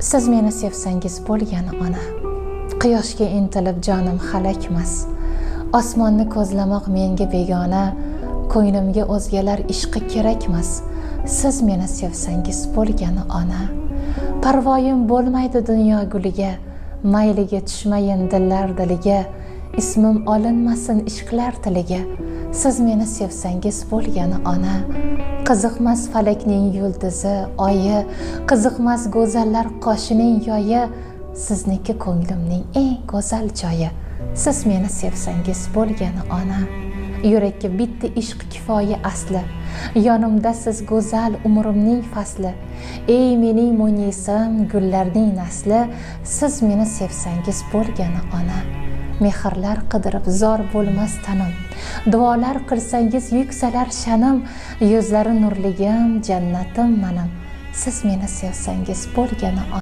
Siz meni sevsangiz bo'lgani ona. Quyoshga intilib jonim halakmas. Osmonni ko'zlamoq menga begona, ko'nglimga o'zgalar ishqi kerakmas. Siz meni sevsangiz bo'lgani ona. Parvoyim bo'lmaydi dunyo guliga, mayliga tushmayin dillar diliga, ismim olinmasin ishqlar tiliga. Siz meni sevsangiz bo'lgani ona. Qiziqmas falakning yulduzi, oyi, qiziqmas go'zallar qoshining yoyi, sizniki ko'nglimning eng go'zal joyi. Siz meni sevsangiz bo'lgani ona. Yurakka bitta ishq kifoya asli, yonimda siz go'zal umrimning fasli. Ey mening mo'ynisim, gullarning nasli, siz meni sevsangiz bo'lgani ona. Mehrlar qidirib zor bo'lmas tanim, duolar qilsangiz yuksalar shanim, yuzlari nurligim, jannatim manim. Siz meni sevsangiz bo'lgani ona.